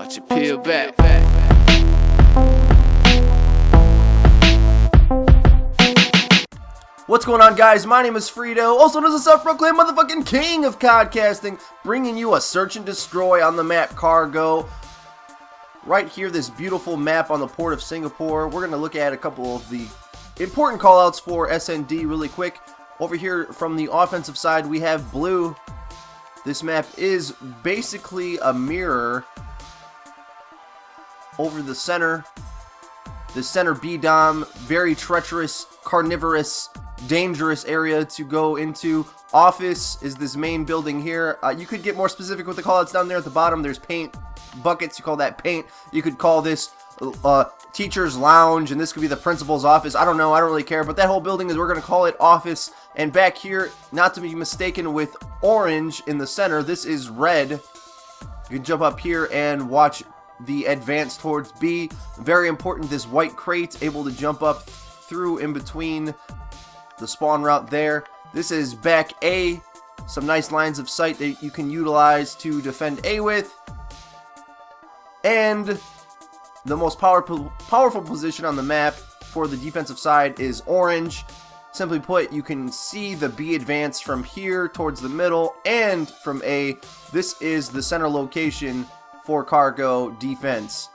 Watch it peel back. What's going on, guys? My name is xFreeedo, also known as the self-proclaimed motherfucking king of codcasting, bringing you a search and destroy on the map Cargo. Right here, this beautiful map on the port of Singapore. We're going to look at a couple of the important callouts for SnD really quick. Over here from the offensive side, we have blue. This map is basically a mirror over the center. The center B-dom, very treacherous, carnivorous, dangerous area to go into. Office is this main building here. You could get more specific with the callouts down there at the bottom. There's paint buckets. You call that paint. You could call this teacher's lounge, and this could be the principal's office. I don't know. I don't really care. But that whole building is, we're going to call it office. And back here, not to be mistaken with orange in the center, this is red. You can jump up here and watch the advance towards B. Very important, this white crate, able to jump up through in between the spawn route there. This is back A. Some nice lines of sight that you can utilize to defend A with. And the most powerful position on the map for the defensive side is orange. Simply put, you can see the B advance from here towards the middle and from A. This is the center location for Cargo defense.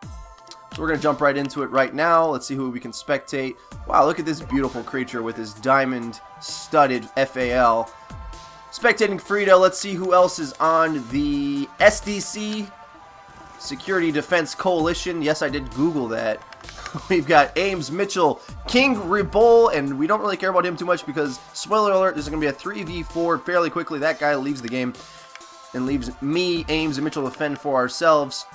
So we're going to jump right into it right now. Let's see who we can spectate. Wow, look at this beautiful creature with his diamond studded FAL. Spectating xFreeedo. Let's see who else is on the SDC, Security Defense Coalition. Yes, I did Google that. We've got Ames, Mitchell, King, Ribol, and we don't really care about him too much because, spoiler alert, this is going to be a 3v4 fairly quickly. That guy leaves the game and leaves me, Ames, and Mitchell to fend for ourselves.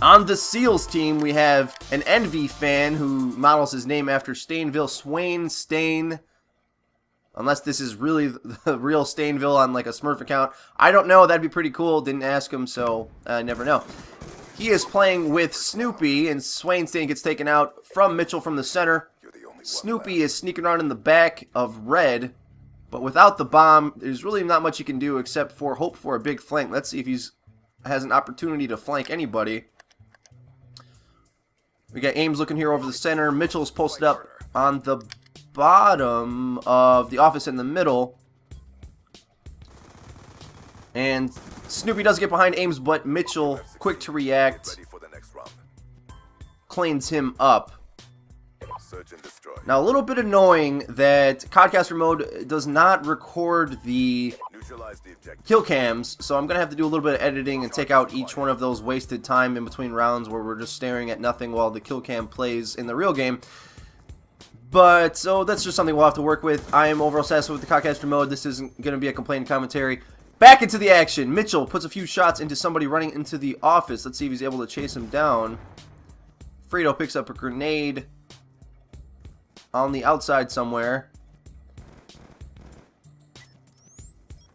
On the SEALs team, we have an Envy fan who models his name after Stainville, Swain Stain. Unless this is really the real Stainville on like a Smurf account. I don't know. That'd be pretty cool. Didn't ask him, so I never know. He is playing with Snoopy, and Swain Stain gets taken out from Mitchell from the center. Snoopy is sneaking around in the back of red, but without the bomb, there's really not much you can do except for hope for a big flank. Let's see if he has an opportunity to flank anybody. We got Ames looking here over the center. Mitchell's posted up on the bottom of the office in the middle. And Snoopy does get behind Ames, but Mitchell, quick to react, cleans him up. Now, a little bit annoying that Codcaster mode does not record the kill cams, so I'm going to have to do a little bit of editing and take out each one of those wasted time in between rounds where we're just staring at nothing while the kill cam plays in the real game. But, so that's just something we'll have to work with. I am overall satisfied with the Codcaster mode. This isn't going to be a complaining commentary. Back into the action. Mitchell puts a few shots into somebody running into the office. Let's see if he's able to chase him down. xFreeedo picks up a grenade on the outside somewhere.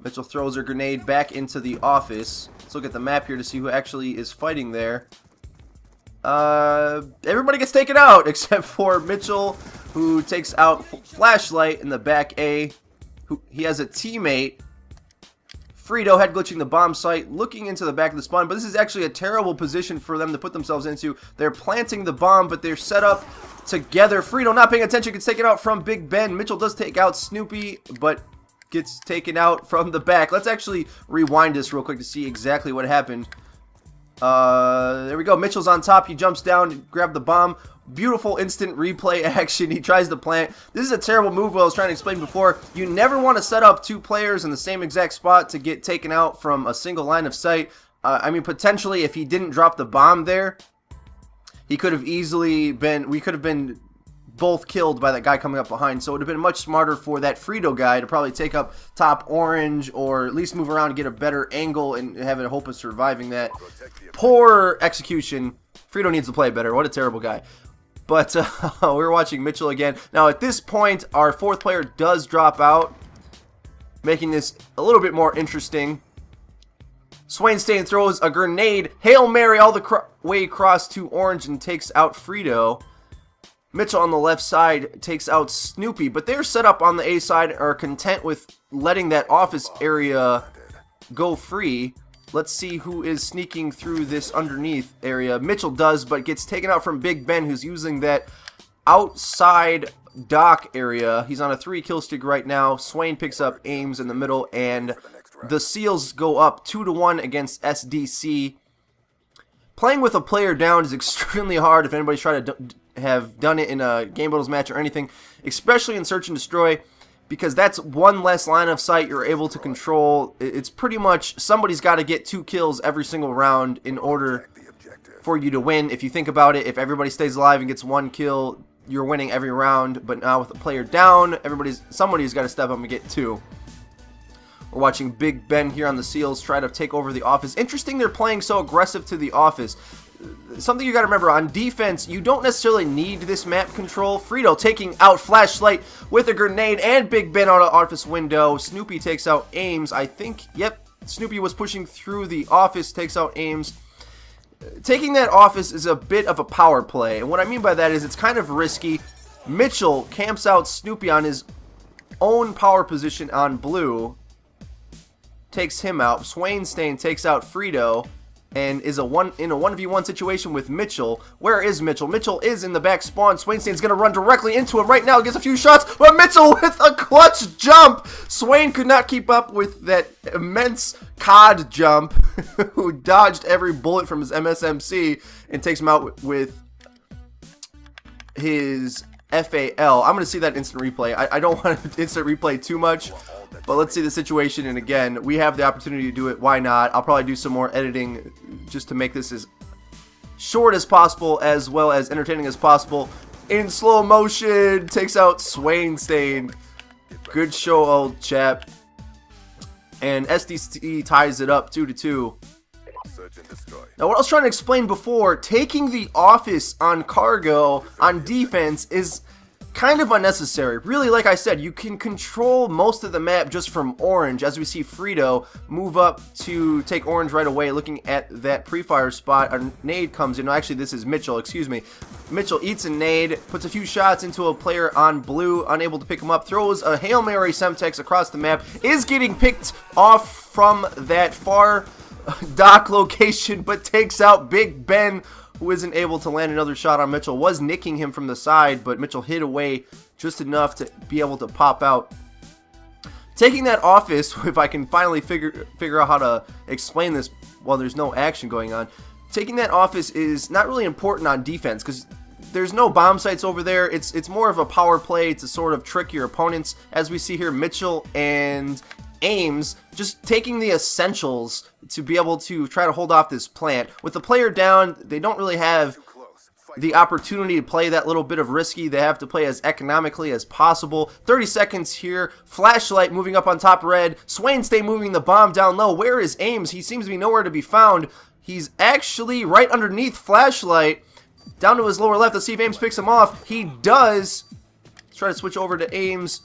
Mitchell throws her grenade back into the office. Let's look at the map here to see who actually is fighting there. Everybody gets taken out except for Mitchell, who takes out Flashlight in the back A. He has a teammate. xFreeedo head glitching the bomb site, looking into the back of the spawn, but this is actually a terrible position for them to put themselves into. They're planting the bomb, but they're set up together. xFreeedo not paying attention, gets taken out from Big Ben. Mitchell does take out Snoopy, but gets taken out from the back. Let's actually rewind this real quick to see exactly what happened. There we go. Mitchell's on top. He jumps down, grab the bomb. Beautiful instant replay action. He tries to plant. This is a terrible move. What I was trying to explain before. You never want to set up two players in the same exact spot to get taken out from a single line of sight. I mean, potentially, if he didn't drop the bomb there, he could have easily been. We could have been both killed by that guy coming up behind. So it would have been much smarter for that xFreeedo guy to probably take up top orange, or at least move around and get a better angle and have a hope of surviving that. Poor execution. xFreeedo needs to play better. What a terrible guy. But we're watching Mitchell again. Now at this point, our fourth player does drop out, making this a little bit more interesting. Swain Stain throws a grenade, Hail Mary all the way across to orange and takes out xFreeedo. Mitchell on the left side takes out Snoopy, but they're set up on the A side, are content with letting that office area go free. Let's see who is sneaking through this underneath area. Mitchell does, but gets taken out from Big Ben, who's using that outside dock area. He's on a 3-kill streak right now. Swain picks up Ames in the middle, and the Seals go up 2-1 against SDC. Playing with a player down is extremely hard if anybody's tried to have done it in a Game Battles match or anything, especially in Search and Destroy, because that's one less line of sight you're able to control. It's pretty much somebody's got to get 2 kills every single round in order for you to win. If you think about it, if everybody stays alive and gets 1 kill, you're winning every round. But now with a player down, somebody's got to step up and get 2. We're watching Big Ben here on the Seals try to take over the office. Interesting they're playing so aggressive to the office. Something you got to remember, on defense, you don't necessarily need this map control. xFreeedo taking out Flashlight with a grenade and Big Ben out of office window. Snoopy takes out Ames. I think, yep, Snoopy was pushing through the office, takes out Ames. Taking that office is a bit of a power play, and what I mean by that is it's kind of risky. Mitchell camps out Snoopy on his own power position on blue, takes him out. Swainstain takes out xFreeedo and is in a 1v1 situation with Mitchell. Where is Mitchell? Mitchell is in the back spawn. Swainstain's going to run directly into him right now. Gets a few shots, but Mitchell with a clutch jump. Swain could not keep up with that immense COD jump, who dodged every bullet from his MSMC and takes him out with his FAL. I'm going to see that instant replay. I don't want to instant replay too much, but let's see the situation, and again, we have the opportunity to do it. Why not? I'll probably do some more editing just to make this as short as possible, as well as entertaining as possible. In slow motion, takes out Swainstain. Good show, old chap. And SDC ties it up 2-2. Now, what I was trying to explain before, taking the office on cargo on defense is kind of unnecessary. Really, like I said, you can control most of the map just from orange, as we see xFreeedo move up to take orange right away, looking at that pre-fire spot. A nade comes in. No, actually, this is Mitchell, excuse me. Mitchell eats a nade, puts a few shots into a player on blue, unable to pick him up, throws a Hail Mary Semtex across the map, is getting picked off from that far dock location, but takes out Big Ben, who isn't able to land another shot on Mitchell. Was nicking him from the side, but Mitchell hit away just enough to be able to pop out. Taking that office, if I can finally figure out how to explain this while there's no action going on, taking that office is not really important on defense because there's no bomb sites over there. It's more of a power play to sort of trick your opponents. As we see here, Mitchell and Ames just taking the essentials to be able to try to hold off this plant. With the player down, they don't really have the opportunity to play that little bit of risky. They have to play as economically as possible. 30 seconds here. Flashlight moving up on top red. Swainstain moving the bomb down low. Where is Ames? He seems to be nowhere to be found. He's actually right underneath Flashlight. Down to his lower left. Let's see if Ames picks him off. He does. Let's try to switch over to Ames,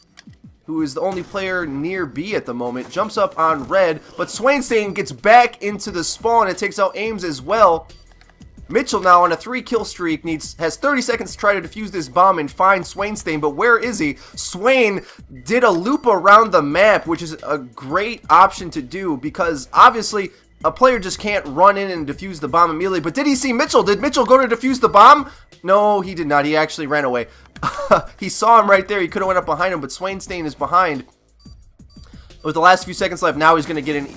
who is the only player near B at the moment. Jumps up on red, but Swainstain gets back into the spawn and takes out Ames as well. Mitchell now on a 3-kill streak has 30 seconds to try to defuse this bomb and find Swainstain, but where is he? Swain did a loop around the map, which is a great option to do because obviously a player just can't run in and defuse the bomb immediately. But did he see Mitchell? Did Mitchell go to defuse the bomb? No, he did not. He actually ran away. He saw him right there. He could have went up behind him, but Swainstain is behind. With the last few seconds left, now he's going to get an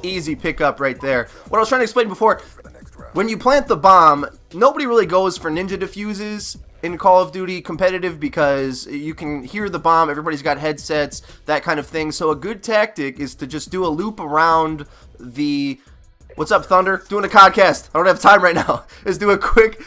easy pickup right there. What I was trying to explain before, when you plant the bomb, nobody really goes for ninja diffuses in Call of Duty competitive because you can hear the bomb, everybody's got headsets, that kind of thing. So a good tactic is to just do a loop around the... What's up, Thunder? Doing a Codcast. I don't have time right now. Is do a quick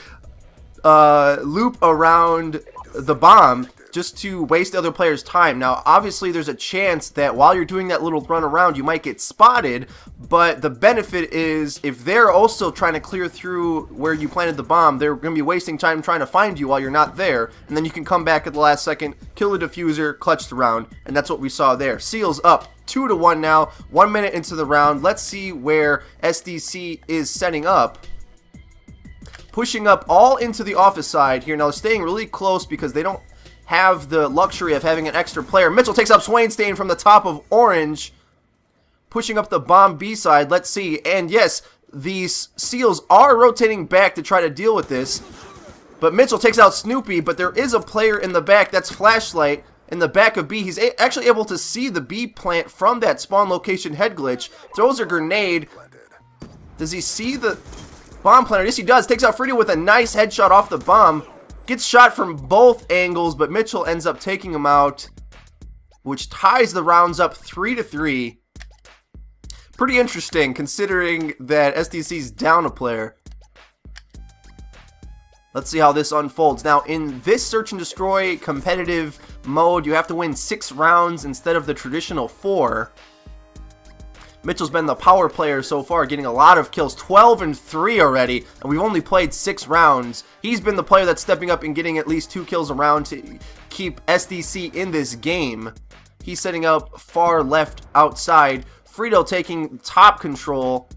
loop around the bomb just to waste the other player's time. Now, obviously, there's a chance that while you're doing that little run around, you might get spotted, but the benefit is if they're also trying to clear through where you planted the bomb, they're going to be wasting time trying to find you while you're not there, and then you can come back at the last second, kill the diffuser, clutch the round, and that's what we saw there. Seals up 2-1 now, 1 minute into the round. Let's see where SDC is setting up. Pushing up all into the office side here. Now, they're staying really close because they don't have the luxury of having an extra player. Mitchell takes up Swainstain from the top of orange. pushing up the bomb B side. Let's see. And yes, these seals are rotating back to try to deal with this. But Mitchell takes out Snoopy, but there is a player in the back. That's Flashlight in the back of B. He's actually able to see the B plant from that spawn location head glitch. Throws a grenade. Does he see the bomb planter? Yes, he does. Takes out FreeeDO with a nice headshot off the bomb. Gets shot from both angles, but Mitchell ends up taking him out, which ties the rounds up 3-3. Pretty interesting considering that SDC's down a player. Let's see how this unfolds. Now, in this search and destroy competitive mode, you have to win 6 rounds instead of the traditional 4. Mitchell's been the power player so far, getting a lot of kills, 12 and 3 already, and we've only played 6 rounds. He's been the player that's stepping up and getting at least 2 kills a round to keep SDC in this game. He's setting up far left outside. FreeeDO taking top control.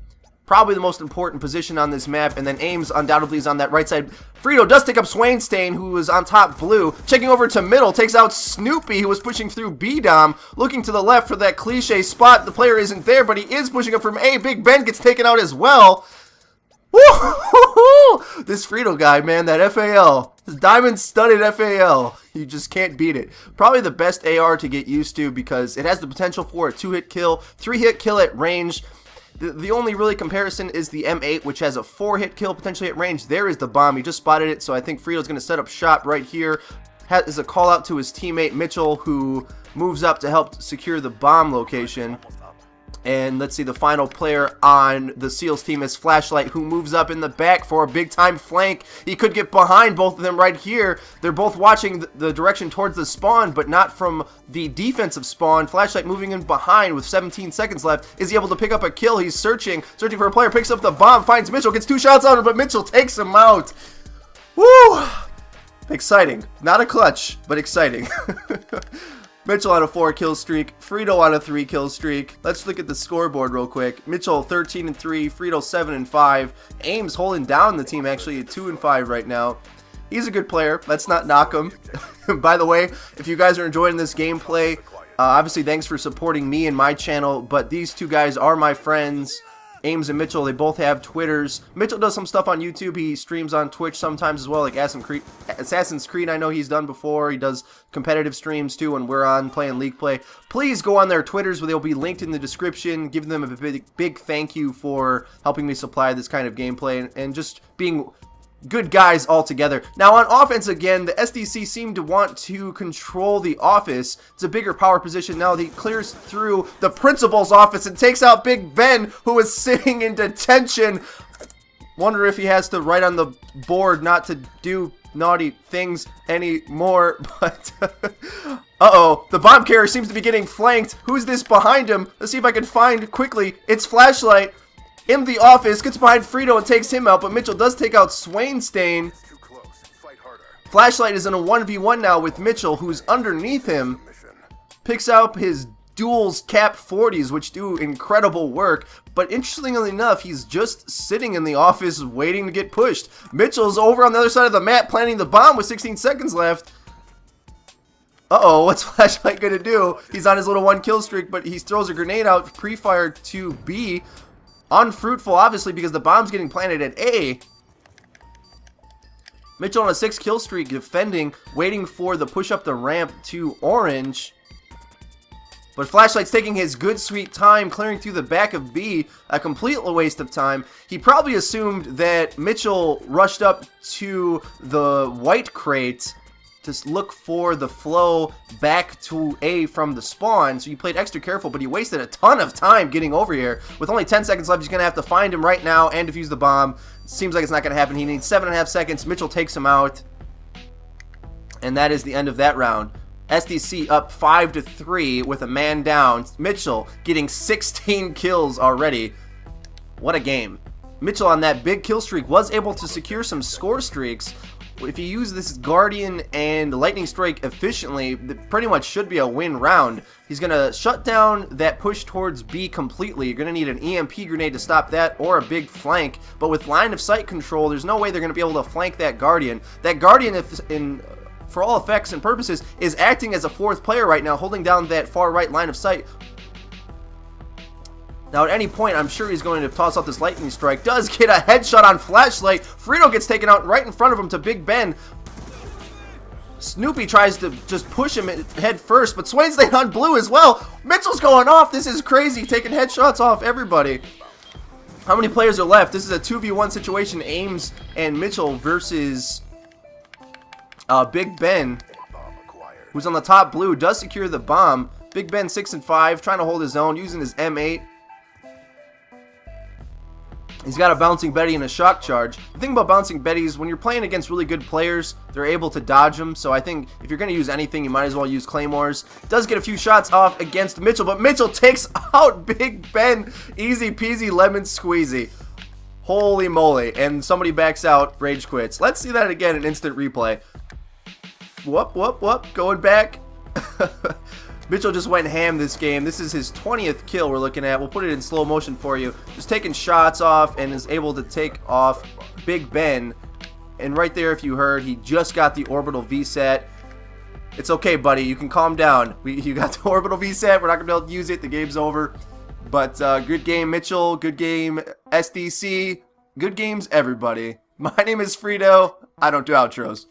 Probably the most important position on this map, and then Ames undoubtedly is on that right side. FreeeDO does take up Swainstain, who is on top blue. Checking over to middle, takes out Snoopy, who was pushing through B-Dom. Looking to the left for that cliche spot. The player isn't there, but he is pushing up from A. Big Ben gets taken out as well. Woo-hoo-hoo-hoo! This FreeeDO guy, man, that FAL. This diamond-studded FAL. You just can't beat it. Probably the best AR to get used to because it has the potential for a 2-hit kill, 3-hit kill at range. The only really comparison is the M8, which has a 4-hit kill potentially at range. There is the bomb. He just spotted it, so I think FreeeDO's going to set up shop right here. Has a call out to his teammate Mitchell, who moves up to help secure the bomb location. And let's see, the final player on the Seals team is Flashlight, who moves up in the back for a big-time flank. He could get behind both of them right here. They're both watching the direction towards the spawn, but not from the defensive spawn. Flashlight moving in behind with 17 seconds left. Is he able to pick up a kill? He's searching for a player, picks up the bomb, finds Mitchell, gets 2 shots on him, but Mitchell takes him out. Woo! Exciting. Not a clutch, but exciting. Mitchell on a 4-kill streak, FreeeDO on a 3-kill streak. Let's look at the scoreboard real quick. Mitchell 13 and 3, FreeeDO 7 and 5. Ames holding down the team actually at 2 and 5 right now. He's a good player. Let's not knock him. By the way, if you guys are enjoying this gameplay, obviously thanks for supporting me and my channel, but these two guys are my friends. Ames and Mitchell, they both have Twitters. Mitchell does some stuff on YouTube. He streams on Twitch sometimes as well, like Assassin's Creed I know he's done before. He does competitive streams too when we're on playing League Play. Please go on their Twitters, where they'll be linked in the description. Give them a big thank you for helping me supply this kind of gameplay and just being good guys all together. Now on offense again, the SDC seem to want to control the office. It's a bigger power position now. He clears through the principal's office and takes out Big Ben, who is sitting in detention. Wonder if he has to write on the board not to do naughty things anymore, but uh-oh, the bomb carrier seems to be getting flanked. Who's this behind him? Let's see if I can find quickly. It's Flashlight. In the office, gets behind FreeeDO and takes him out, but Mitchell does take out Swainstain. Flashlight is in a 1v1 now with Mitchell, who's underneath him. Picks up his duals cap 40s, which do incredible work, but interestingly enough, he's just sitting in the office waiting to get pushed. Mitchell's over on the other side of the map planting the bomb with 16 seconds left. Uh-oh, what's Flashlight gonna do? He's on his little 1-kill streak, but he throws a grenade out, pre-fired to B. Unfruitful, obviously, because the bomb's getting planted at A. Mitchell on a 6-kill streak, defending, waiting for the push up the ramp to orange. But Flashlight's taking his good sweet time, clearing through the back of B, a complete waste of time. He probably assumed that Mitchell rushed up to the white crate to look for the flow back to A from the spawn, so he played extra careful, but he wasted a ton of time getting over here. With only 10 seconds left, he's going to have to find him right now and defuse the bomb. Seems like it's not going to happen. He needs 7.5 seconds. Mitchell takes him out, and that is the end of that round. SDC up 5-3 with a man down. Mitchell getting 16 kills already. What a game. Mitchell on that big kill streak was able to secure some score streaks. If you use this Guardian and Lightning Strike efficiently, it pretty much should be a win round. He's going to shut down that push towards B completely. You're going to need an EMP grenade to stop that, or a big flank. But with line of sight control, there's no way they're going to be able to flank that Guardian. That Guardian, for all effects and purposes, is acting as a 4th player right now, holding down that far right line of sight. Now, at any point, I'm sure he's going to toss out this lightning strike. Does get a headshot on Flashlight. FreeeDO gets taken out right in front of him to Big Ben. Snoopy tries to just push him head first, but Swain's staying on blue as well. Mitchell's going off. This is crazy, taking headshots off everybody. How many players are left? This is a 2v1 situation. Ames and Mitchell versus Big Ben, who's on the top blue, does secure the bomb. Big Ben 6 and 5, trying to hold his own, using his M8. He's got a bouncing Betty and a shock charge. The thing about bouncing Betties, when you're playing against really good players, they're able to dodge them. So I think if you're going to use anything, you might as well use Claymores. Does get a few shots off against Mitchell, but Mitchell takes out Big Ben. Easy peasy lemon squeezy. Holy moly. And somebody backs out, rage quits. Let's see that again in instant replay. Whoop, whoop, whoop. Going back. Mitchell just went ham this game. This is his 20th kill we're looking at. We'll put it in slow motion for you. Just taking shots off and is able to take off Big Ben. And right there, if you heard, he just got the orbital VSAT. It's okay, buddy. You can calm down. You got the orbital VSAT. We're not going to be able to use it. The game's over. But good game, Mitchell. Good game, SDC. Good games, everybody. My name is xFreeedo. I don't do outros.